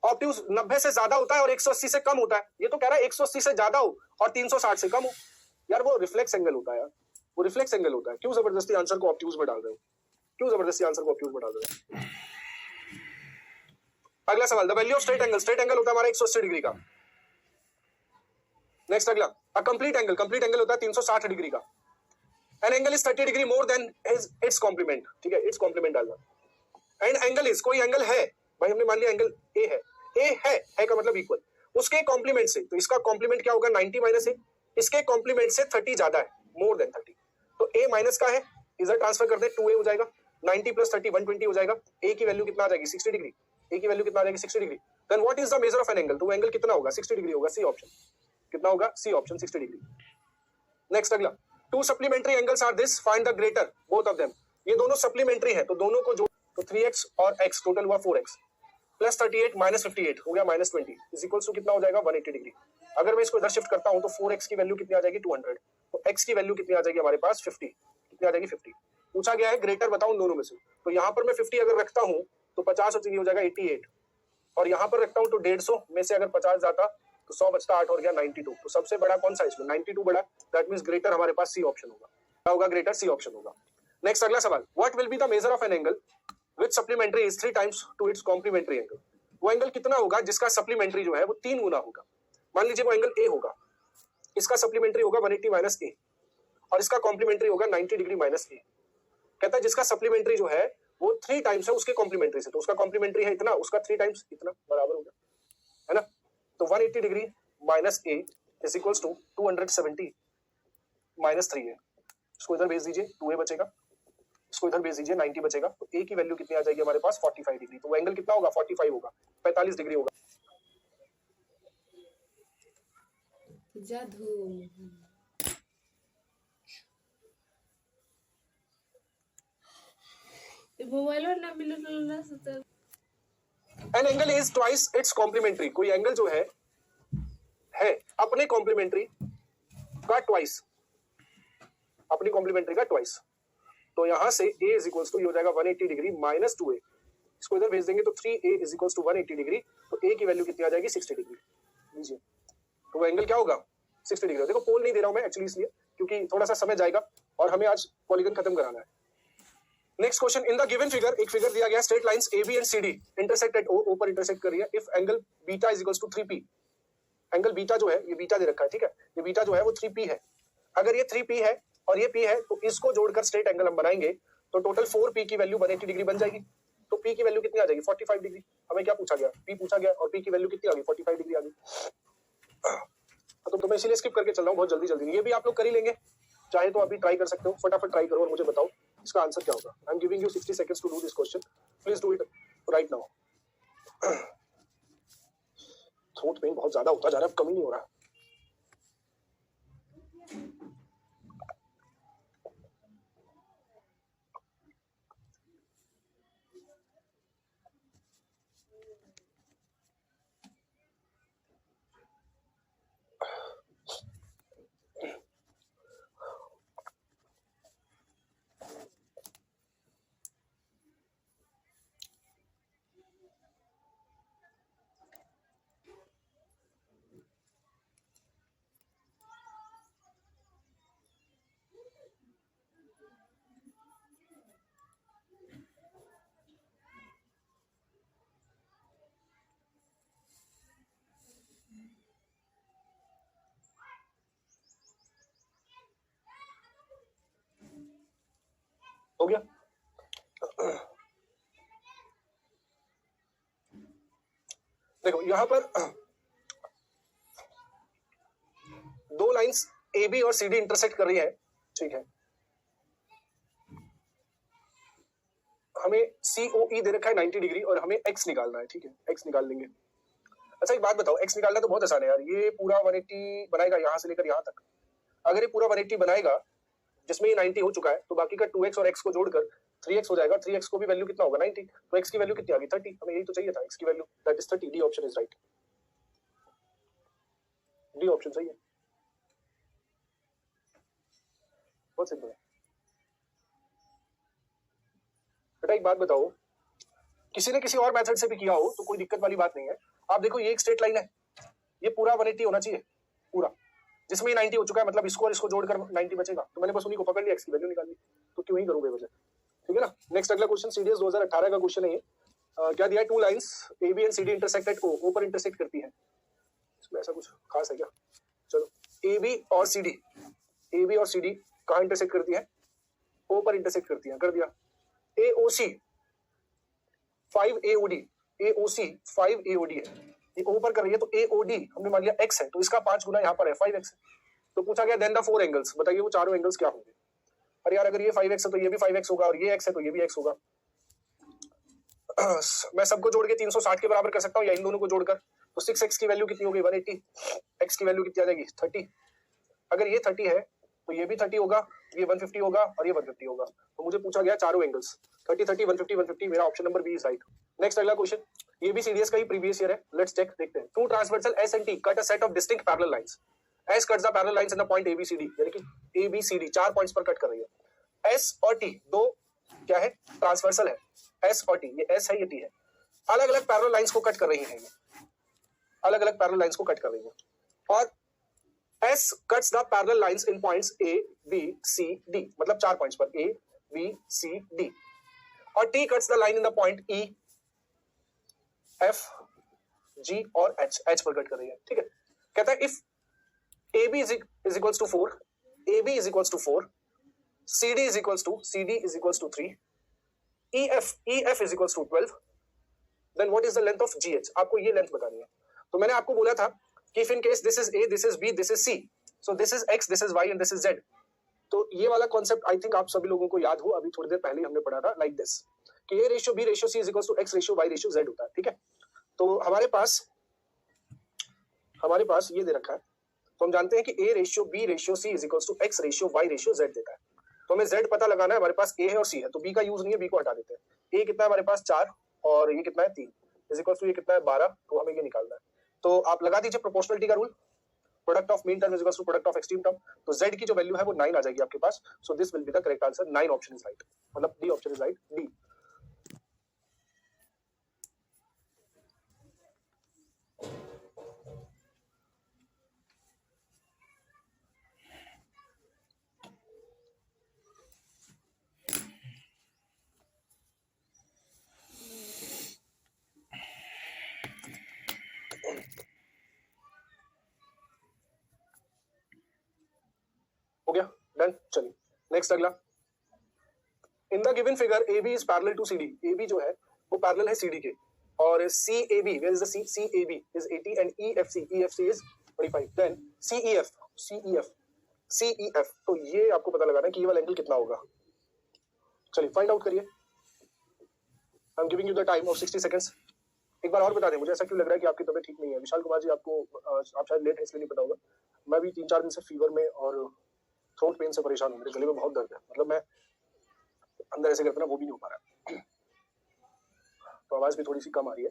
[SPEAKER 1] ऑब्ट्यूज 90 से ज्यादा होता है और 180 से कम होता है। ये तो कह रहा है 180 से ज्यादा हो और 360 से कम हो। यार वो रिफ्लेक्स एंगल होता है यार, वो रिफ्लेक्स एंगल होता है। क्यों जबरदस्ती आंसर को ऑब्ट्यूज में डाल रहे हो? क्यों जबरदस्ती आंसर को ऑब्ट्यूज में डाल रहे हो? अगला सवाल, the value of straight angle. Straight angle होता है हमारा 180 डिग्री का। नेक्स्ट अगला, a complete angle. Complete angle होता है 360 डिग्री का। An angle is 30 degree more than its complement. ठीक है, इट्स कॉम्प्लीमेंट डालना। एंड एंगल इज, कोई एंगल है भाई, हमने मान लिया एंगल ए है, ए है का मतलब इक्वल, उसके कॉम्प्लीमेंट से, तो इसका कॉम्प्लीमेंट क्या होगा 90 माइनस ए, इसके कॉम्प्लीमेंट से 30 ज्यादा है, मोर देन 30, तो ए माइनस का है, इधर ट्रांसफर कर दे 2a हो जाएगा, 90 प्लस 30 120 हो जाएगा, ए की वैल्यू कितना आ जाएगी 60 डिग्री, ए की वैल्यू कितना आ जाएगी 60 degree, then what is the measure of an angle, तो एंगल कितना होगा 60 डिग्री होगा, सी ऑप्शन, कितना होगा सी ऑप्शन 60 डिग्री। नेक्स्ट अगला, two supplementary angles are this, find the greater both of them, ये दोनों सप्लीमेंट्री है तो दोनों को जोड़, तो 3x और x टोटल हुआ 4x प्लस 38 माइनस 58 हो गया माइनस 20 इज इक्वल्स टू कितना हो जाएगा 180 डिग्री। अगर मैं इसको इधर शिफ्ट करता हूं तो 4x की वैल्यू कितनी आ जाएगी 200, तो x की वैल्यू कितनी आ जाएगी हमारे पास 50, कितनी आ जाएगी 50। पूछा गया है ग्रेटर बताओ उन दोनों में से, तो यहाँ पर मैं 50 अगर रखता हूँ तो 50 हो जाएगा 88, और यहाँ पर रखता हूँ तो 150 में से अगर 50 जाता तो 100 बचता, 8 हो गया 92, तो सबसे बड़ा कौन सा इसमें 92 बड़ा, दैट मींस ग्रेटर हमारे पास सी ऑप्शन होगा, क्या होगा ग्रेटर सी ऑप्शन होगा। नेक्स्ट अगला सवाल, what will be the measure of an angle which supplementary is 3 times to its complementary angle, वो एंगल कितना होगा जिसका सप्लीमेंट्री जो है वो 3 गुना होगा। मान लीजिए वो एंगल ए होगा, इसका सप्लीमेंट्री होगा 180 माइनस ए, और इसका कॉम्प्लीमेंट्री होगा 90 डिग्री माइनस ए। कहता है जिसका सप्लीमेंट्री जो है वो 3 टाइम्स है उसके कॉम्प्लीमेंट्री से, तो उसका कॉम्प्लीमेंट्री है इतना, उसका 3 टाइम्स इतना बराबर होगा, है ना। तो 180 degree minus A is equals to 270 minus 3 है, इसको इधर भेज दीजिए 2a बचेगा, इसको इधर भेज दीजिए 90 बचेगा, तो a की वैल्यू कितनी आ जाएगी हमारे पास 45 डिग्री, तो वो एंगल कितना होगा 45 होगा, 45 डिग्री होगा।
[SPEAKER 2] जादू मोबाइल और ना मिलो ना सतर,
[SPEAKER 1] an angle is twice its complementary, कोई एंगल जो है अपने कॉम्प्लीमेंट्री का ट्वाइस, अपनी कॉम्प्लीमेंट्री का ट्वाइस, तो यहां से a इज इक्वल्स टू ये हो जाएगा 180 डिग्री माइनस 2a, इसको इधर भेज देंगे तो 3a is equals to 180 degree, तो a की वैल्यू कितनी आ जाएगी 60 डिग्री लीजिए, तो वो एंगल क्या होगा 60 डिग्री। देखो पोल नहीं दे रहा हूं मैं एक्चुअली इसलिए क्योंकि थोड़ा सा समय जाएगा और हमें आज पॉलीगन खत्म कराना है। Next question, in the given figure एक फिगर दिया गया, straight lines AB and CD intersect at O पर इंटरसेक्ट कर रही है, if angle beta is equals to 3p, angle beta जो है ये बीटा दे रखा है, ठीक है, ये बीटा जो है वो 3p है, अगर ये 3p है और ये p है तो इसको जोड़कर स्ट्रेट एंगल हम बनाएंगे तो टोटल 4p की वैल्यू 180 डिग्री बन जाएगी, तो p की वैल्यू कितनी आ जाएगी 45 डिग्री। हमें क्या पूछा गया p पूछा गया और p की वैल्यू कितनी आ गई 45 डिग्री आ गई, तो मैं इसीलिए स्किप करके चल रहा हूँ बहुत जल्दी जल्दी, ये भी आप लोग कर ही लेंगे, चाहे तो अभी ट्राई कर सकते हो, फटाफट ट्राई करो और मुझे बताओ इसका आंसर क्या होगा। I am giving you 60 seconds to do this question, please do it right now. Throat pain बहुत ज्यादा होता जा रहा है, कम ही नहीं हो रहा। हो गया, देखो यहां पर दो लाइंस AB और CD इंटरसेक्ट कर रही है, ठीक है, हमें COE दे रखा है 90 डिग्री और हमें x निकालना है, ठीक है, x निकाल लेंगे। अच्छा एक बात बताओ, x निकालना तो बहुत आसान है यार, ये पूरा 180 बनाएगा यहां से लेकर यहां तक, अगर ये पूरा 180 बनाएगा जिसमें ये 90 हो चुका है तो बाकी का 2x और x को जोड़कर 3x हो जाएगा, 3x को भी वैल्यू कितना होगा 90, तो x की वैल्यू कितनी आ गई 30, हमें यही तो चाहिए था, x की value that is 30, D option is right, D option सही है, बहुत सिंपल है। बेटा एक बात बताओ, किसी ने किसी और मेथड से भी किया हो तो कोई दिक्कत वाली बात नहीं है। आप देखो ये एक स्ट्रेट लाइन है, ये पूरा 180 होना चाहिए पूरा, जिसमें ये 90 हो चुका है, मतलब इसको और इसको जोड़कर 90 बचेगा, तो मैंने बस उन्हीं को पकड़ लिया, x की वैल्यू निकाल ली, तो क्यों ही करूं बेवजह, ठीक है ना। नेक्स्ट अगला क्वेश्चन सीडीएस 2018 का क्वेश्चन है ये, क्या दिया है, two lines AB and CD intersect at O पर इंटरसेक्ट करती है, इसमें ऐसा कुछ खास है क्या, चलो AB और CD कहाँ इंटरसेक्ट करती है, O पर इंटरसेक्ट करती है, कर दिया। AOC 5 AOD, AOC 5 AOD है, ये ऊपर कर रही है तो AOD हमने मान लिया x है, तो इसका 5 गुना यहाँ पर है 5x है। तो पूछा गया देन द 4 एंगल्स, बताइए वो चारों एंगल्स क्या होंगे। अरे यार अगर ये 5x है तो ये भी 5x होगा, और ये x है तो ये भी x होगा। मैं सबको जोड़ के 360 के बराबर कर सकता हूँ, या इन दोनों को जोड़कर। तो 6x की वैल्यू कितनी होगी 180, x की वैल्यू कितनी आ जाएगी 30। अगर ये 30 है तो ये भी 30 होगा, ये 150 होगा और ये 150 होगा। तो मुझे पूछा गया चारों एंगल्स 30 30 150 150, मेरा option number B is right. Next अगला क्वेश्चन, ये भी सीडीएस का ही प्रीवियस ईयर है, लेट्स चेक, देखते हैं। Two transversal S and T cut a set of distinct parallel lines, S cuts the parallel lines in the point ABCD, यानी कि एबीसीडी 4 पॉइंट्स पर कट कर रही है। एस और टी दो क्या है, ट्रांसवर्सल है, एस और टी, ये एस है ये टी है, अलग अलग पैरेलल लाइंस को कट कर रही है, ये अलग अलग पैरेलल लाइंस को कट कर रही है। और S cuts the parallel lines in points A, B, C, D, मतलब 4 पॉइंट्स पर A, B, C, D, और T cuts the line in the point E, F, G और H, H पर कट कर रही है, ठीक है। कहता है if AB is equals to 4, AB is equals to 4, CD is equals to 3, EF is equals to 12, then what is the length of GH, आपको ये लेंथ बतानी है। तो मैंने आपको बोला था कि if in case this is A, this is B, this is C, so this is X, this is Y and this is Z, तो ये वाला कॉन्सेप्ट आई थिंक आप सभी लोगों को याद हो, अभी थोड़ी देर पहले हमने पढ़ा था लाइक दिस, कि A ratio B ratio C is equal to X ratio Y ratio Z होता है, ठीक है। तो हमारे पास ये दे रखा है, तो हम जानते हैं कि A ratio B ratio C is equal to X ratio Y ratio Z देता है। तो हमें Z पता लगाना है, हमारे पास A है और C है, तो B का यूज नहीं है, B को हटा देते हैं। A कितना है हमारे पास 4 और ये कितना है 3 इज इक्वल टू ये कितना है 12, तो हमें ये निकालना है। तो आप लगा दीजिए प्रोपोर्शनलिटी का rule, product of mean term is equal to product of extreme term, तो z की जो वैल्यू है वो 9 आ जाएगी आपके पास। So this will be the correct answer, 9 option is right, मतलब D option is right, D. हो गया, डन। चलिए नेक्स्ट अगला, in the given figure AB is parallel to CD, AB जो है वो पैरेलल है CD के, और CAB, where is the CAB is 80 and EFC is 45, then CEF, तो ये आपको पता लगाना है कि ये वाला एंगल कितना होगा। चलिए फाइंड आउट करिए, आई am giving you the time of 60 seconds. एक बार और बता दें, मुझे ऐसा क्यों लग रहा है कि आपकी तबीयत ठीक नहीं है। विशाल कुमार जी, आपको आप शायद लेट है इसलिए नहीं पता होगा, मैं भी 3-4 दिन से फीवर में और थ्रोट पेन से परेशान हूँ, मेरे गले में बहुत दर्द है, मतलब मैं अंदर ऐसे करते ना वो भी नहीं हो पा रहा है, तो आवाज भी थोड़ी सी कम आ रही है।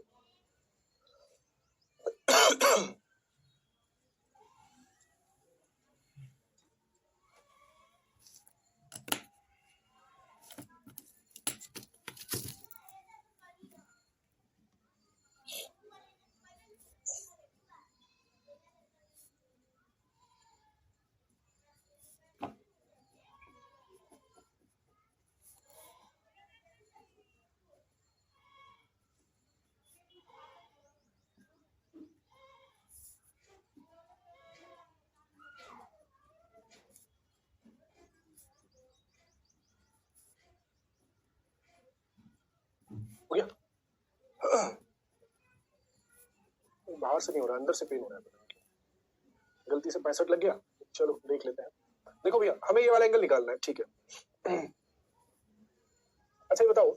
[SPEAKER 1] हो गया, बाहर से नहीं हो रहा, अंदर से पेन हो रहा है, गलती से 65 लग गया। चलो देख लेते हैं। देखो भैया, हमें ये वाला एंगल निकालना है, ठीक है। अच्छा ये बताओ,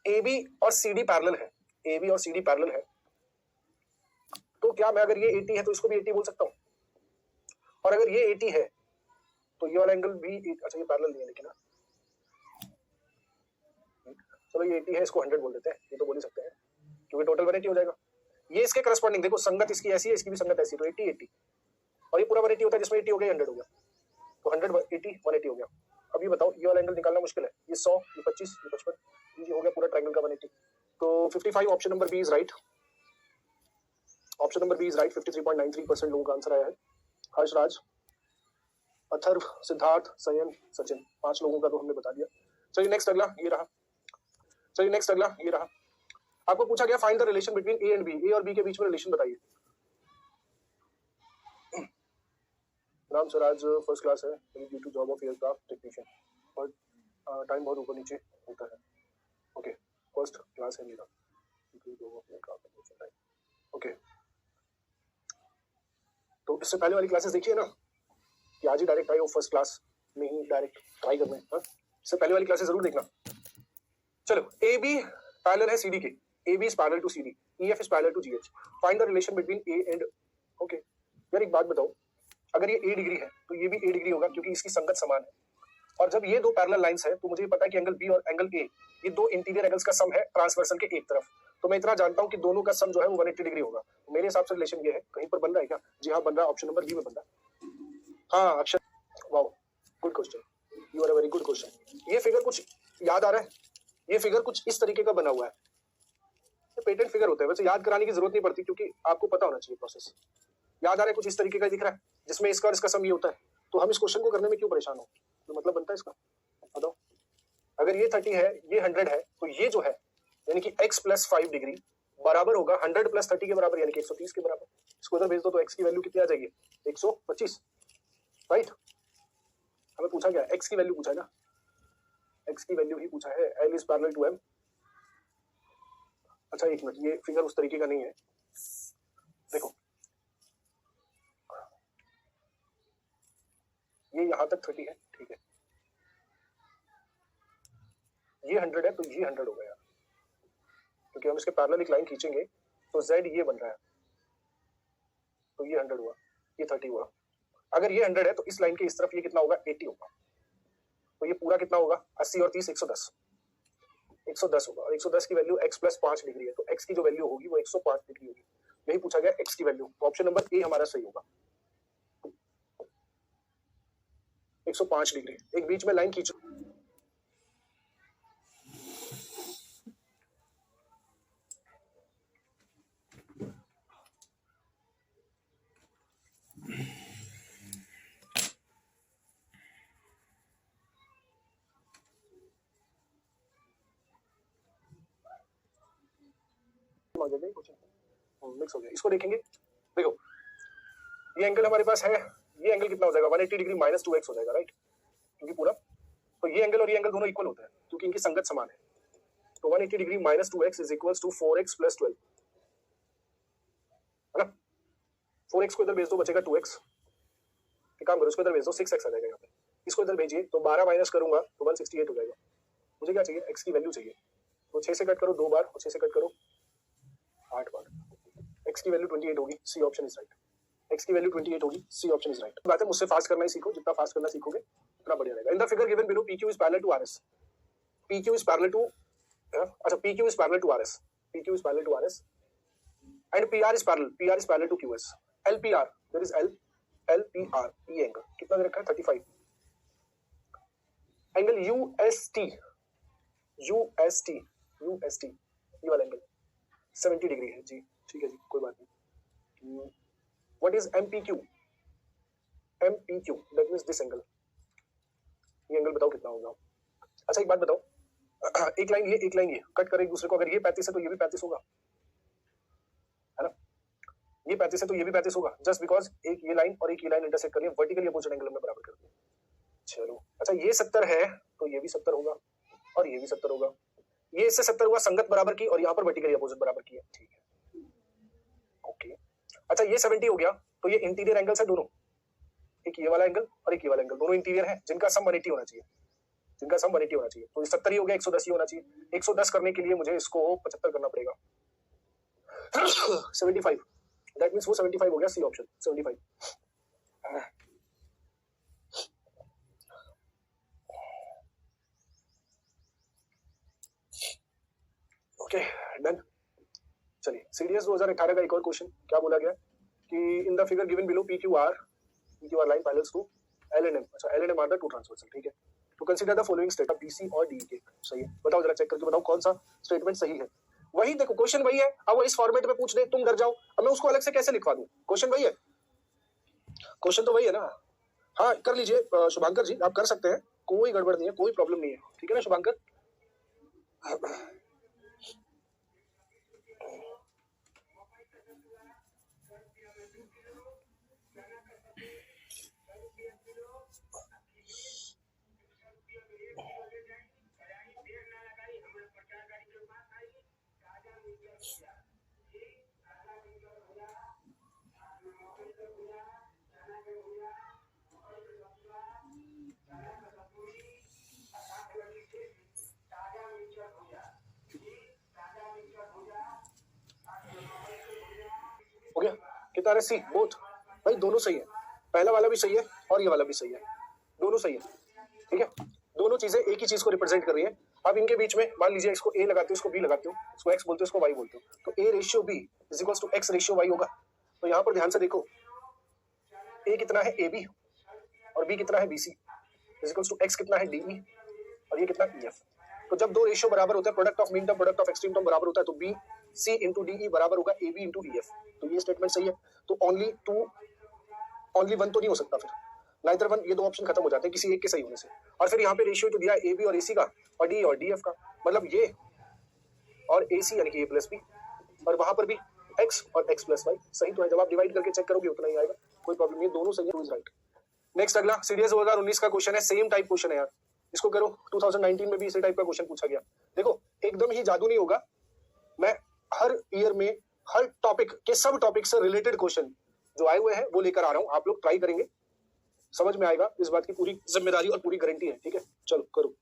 [SPEAKER 1] AB और CD पैरेलल है, AB और CD पैरेलल है, तो क्या मैं अगर ये 80 है तो इसको भी 80 बोल सकता हूँ, और अगर ये 80 है तो ये वाला एंगल भी, अच्छा ये पैरेलल नहीं है लेकिन, चलो ये 80 है, इसको 100 बोल देते हैं, ये तो बोल ही सकते हैं क्योंकि टोटल 180 हो जाएगा। ये इसके करस्पॉन्डिंग, देखो संगत इसकी ऐसी है, इसकी भी संगत ऐसी, तो 80 80 और ये पूरा 180 होता है, जिसमें 80 हो गया 100 हो गया, तो 100 80 180 हो गया। अब ये बताओ, ये वाला एंगल निकालना मुश्किल है, ये 100 ये 25 ये 55, ये हो गया पूरा ट्रायंगल का 180। तो 55 option number B is right, option number B is right. 53.93% लोगों का आंसर आया है। हर्षराज, अथर्व, सिद्धार्थ, सयन, सचिन, 5 लोगों का तो हमने बता दिया। चलिए नेक्स्ट अगला ये रहा, चलिए नेक्स्ट अगला ये रहा। आपको पूछा गया find the relation between A and B, A और बी के बीच में रिलेशन बताइए। राम स्वराज फर्स्ट क्लास है, due to job of aircraft technician, और टाइम बहुत ऊपर नीचे होता है। ओके फर्स्ट क्लास है मेरा, ओके। तो इससे पहले वाली क्लासेस देखिए ना कि आज ही डायरेक्ट आए हो फर्स्ट क्लास में ही डायरेक्ट ट्राई करना है। इससे पहले वाली क्लासेस जरूर देखना। चलो, ए बी पैरेलल है सी डी के, A B is parallel to C D, E F is parallel to G H, find the relation between A and, okay. यार एक बात बताओ, अगर ये ए डिग्री है तो ये भी ए डिग्री होगा क्योंकि इसकी संगत समान है। और जब ये दो पैरेलल लाइंस है तो मुझे पता है कि एंगल बी और एंगल ए ये दो इंटीरियर एंगल्स का सम है ट्रांसवर्सल के एक तरफ। तो मैं इतना जानता हूं कि दोनों का सम जो है वो 180 डिग्री होगा। तो मेरे हिसाब से रिलेशन ये है। कहीं पर बन रहा है क्या? जी हाँ बन रहा है, ऑप्शन नंबर बी में बन रहा है। हाँ अक्षर, wow good question, you are a very good question. ये फिगर कुछ याद आ रहा है? ये फिगर कुछ इस तरीके का बना हुआ है, ये पेटेंट फिगर होता है। वैसे याद कराने की जरूरत नहीं पड़ती क्योंकि आपको पता होना चाहिए प्रोसेस। याद आ रहा है? कुछ इस तरीके का दिख रहा है जिसमें इसका और इसका सम ये होता है। तो हम इस क्वेश्चन को करने में क्यों परेशान हो? तो मतलब बनता है इसका, बताओ। अगर ये 30 है, ये 100 है, तो ये जो है यानी कि x प्लस 5 डिग्री बराबर होगा 100 प्लस 30 के बराबर, यानी कि 130 के बराबर। इसको इधर भेज दो तो x की वैल्यू कितनी आ जाएगी? 125, राइट। हमें पूछा क्या? x की वैल्यू पूछा है ना, x की वैल्यू ही पूछा है। L is parallel to m। अच्छा एक मिनट, ये फिगर उस तरीके का नहीं है, देखो ये यहां तक 30 है, ठीक है, ये 100 है तो ये 100 हो गया क्योंकि हम इसके पैरेलल एक लाइन खींचेंगे तो z ये बन रहा है, तो ये 100 हुआ, ये 30 हुआ। अगर ये 100 है तो इस लाइन के इस तरफ ये कितना होगा? 80 होगा। तो ये पूरा कितना होगा? 80 और 30 110, 110 होगा। और 110 की वैल्यू x प्लस 5 डिग्री है, तो x की जो वैल्यू होगी वो 105 डिग्री होगी। यही पूछा गया x की वैल्यू, तो ऑप्शन नंबर ए हमारा सही होगा, 105 डिग्री। एक बीच में लाइन खींचो, मिक्स हो गया, इसको देखेंगे। देखो ये एंगल हमारे पास है, ये एंगल कितना हो जाएगा? 180 डिग्री माइनस 2x हो जाएगा, राइट, क्योंकि पूरा, तो ये एंगल और ये एंगल दोनों इक्वल होते हैं क्योंकि इनकी संगत समान है। तो 180 degree minus 2x is equals to 4x plus 12, है ना। 4x को इधर भेज दो, बचेगा 2x। एक काम करो, इसको इधर भेज दो, 6x आ जाएगा यहाँ पे। इसको इधर भेजिए तो 12 माइनस करूंगा तो 168 हो जाएगा। मुझे क्या चाहिए? x की वैल्यू चाहिए। तो 6 से कट करो 2 बार और 6 से कट करो 8 बार। x की वैल्यू 28 होगी, C option is right. x की वैल्यू 28 होगी, सी ऑप्शन इज राइट। बात है, मुझसे फास्ट करना ही सीखो, जितना फास्ट करना सीखोगे उतना बढ़िया रहेगा। In the figure given below PQ is parallel to RS, PQ is parallel to, अच्छा PQ is parallel to RS, PQ is parallel to RS and PR is parallel to QS। LPR, there is LPR, ये angle कितना दे रखा है? 35। Angle UST, ये वाला angle 70 degree है जी, ठीक है जी, कोई बात नहीं। What is MPQ? MPQ that means this angle, ये एंगल बताओ कितना होगा? अच्छा एक बात बताओ, एक लाइन ये एक लाइन ये कट कर एक दूसरे को, अगर ये 35 है तो ये भी 35 होगा, है ना। ये 35 है तो ये भी 35 होगा, जस्ट बिकॉज एक ये लाइन और एक ये लाइन इंटरसेक्ट कर रही है, वर्टिकली अपोजिट एंगल में बराबर कर दिया। चलो अच्छा, ये 70 है तो ये भी 70 होगा और ये भी 70 होगा। ये इससे 70 हुआ संगत बराबर की और यहाँ पर वर्टिकली अपोजिट बराबर की है, ठीक है, ओके। अच्छा ये 70 हो गया तो ये इंटीरियर एंगल्स है दोनों, एक ये वाला एंगल और एक ये वाला एंगल, दोनों इंटीरियर है जिनका सम 180 होना चाहिए, जिनका सम 180 होना चाहिए। तो 70 ही हो गया, 110 ही होना चाहिए। 110 करने के लिए मुझे इसको 75 करना पड़ेगा। 75, दैट मींस वो 75 हो गया, सी ऑप्शन 75। Okay done. चलिए सीडीएस 2018 का एक और क्वेश्चन, क्या बोला गया कि in the figure given below PQR line parallels to L and M। अच्छा L and M are the two transversal, ठीक है। तो consider the following statement BC और DE के, सही है। बताओ जरा, चेक करके बताओ कौन सा स्टेटमेंट सही है। वही देखो क्वेश्चन वही है, अब वो इस फॉर्मेट में पूछ दे तुम डर जाओ, अब मैं उसको अलग से कैसे लिखवा दूं? क्वेश्चन वही है, क्वेश्चन तो वही है ना। हाँ कर लीजिए शुभांकर जी, आप कर सकते हैं, कोई गड़बड़ नहीं है, कोई प्रॉब्लम नहीं है, ठीक है ना शुभांकर। हो गया कितना है सी बोथ भाई दोनों सही है, पहला वाला भी सही है और ये वाला भी सही है, दोनों सही है। ठीक है, दोनों चीजें एक ही चीज को रिप्रेजेंट कर रही है। अब इनके बीच में मान लीजिए इसको ए लगाते हो, इसको बी लगाते हो, इसको एक्स बोलते हो, इसको वाई बोलते हो, तो A ratio B is equal to X ratio Y होगा। तो यहाँ पर ध्यान से देखो, ए कितना है ए बी और बी कितना है B C, is equal to X कितना है डी ई और ये कितना ई एफ। तो जब दो रेशियो बराबर होते हैं, product of mean term product of extreme term बराबर होता है, तो B C into D E बराबर होगा A B into E F. तो ये स्टेटमेंट सही है। तो ओनली वन तो नहीं हो सकता, फिर नाइदर वन, ये दो ऑप्शन खत्म हो जाते हैं किसी एक के सही होने से। और फिर यहाँ पे रेशियो तो दिया है ए बी और ए सी का और डी और डी एफ का, मतलब ये और ए सी यानी कि ए प्लस बी, और वहां पर भी एक्स और एक्स प्लस वाई सही तो है। जब आप डिवाइड करके चेक करोगे उतना ही आएगा, कोई प्रॉब्लम नहीं, दोनों सही है, राइट। नेक्स्ट अगला सीडीएस 2019 का क्वेश्चन है, सेम टाइप क्वेश्चन है यार, इसको करो। 2019 में भी इसी टाइप का क्वेश्चन पूछा गया। देखो एकदम ही जादू नहीं होगा, मैं हर ईयर में हर टॉपिक के सब टॉपिक से रिलेटेड क्वेश्चन जो आए हुए हैं वो लेकर आ रहा हूं, आप लोग ट्राई करेंगे, समझ में आएगा, इस बात की पूरी जिम्मेदारी और पूरी गारंटी है। ठीक है, चलो करो।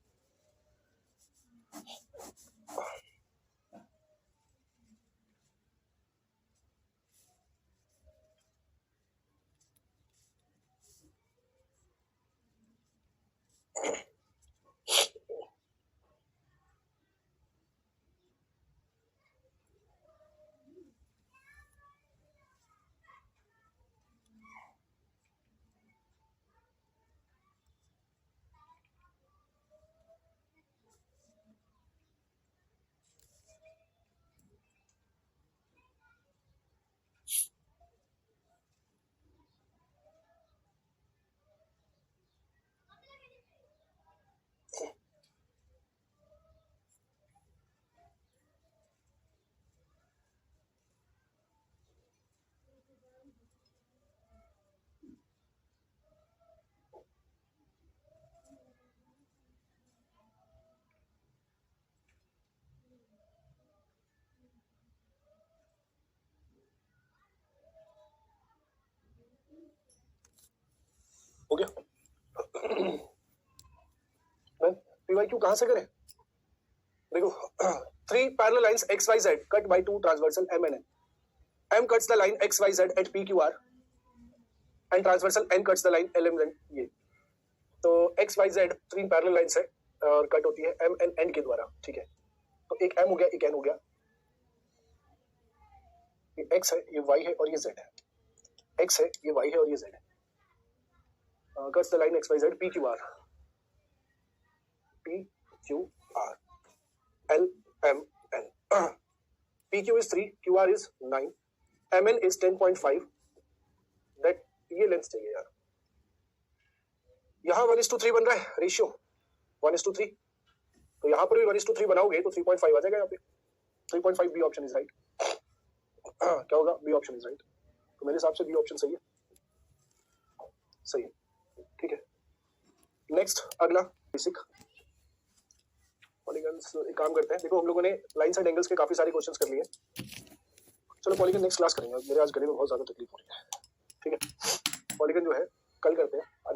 [SPEAKER 1] हो गया। पीवाईक्यू कहां से करें? देखो 3 parallel lines X Y Z cut by 2 transversal M N N. M cuts the line X Y Z at P Q R and transversal N cuts the line L M N. ये तो X Y Z 3 parallel lines है और cut होती है M N N के द्वारा। ठीक है, तो एक एम हो गया, एक एन हो गया, ये एक्स है, ये वाई है और ये जेड है। एक्स है, ये वाई है और ये जेड है। Cuts the line X Y Z P Q R, P Q R L M N. PQ is 3, QR is 9, MN is 10.5. That ये लेंथ चाहिए यार। यहाँ 1:3 बन रहा है रेशियो, 1:3। तो यहाँ पर भी 1:3 बनाओगे तो 3.5 आ जाएगा यहाँ पे। 3.5 बी ऑप्शन इज राइट। क्या होगा? B option is right. तो मेरे हिसाब से बी ऑप्शन सही है, सही है। ठीक है, नेक्स्ट अगला बेसिक पॉलीगन्स। एक काम करते हैं, देखो हम लोगों ने लाइंस एंड एंगल्स के काफी सारे क्वेश्चंस कर लिए। चलो पॉलीगन नेक्स्ट क्लास करेंगे, मेरे आज गले में बहुत ज्यादा तकलीफ हो रही है। ठीक है, पॉलीगन जो है कल करते हैं।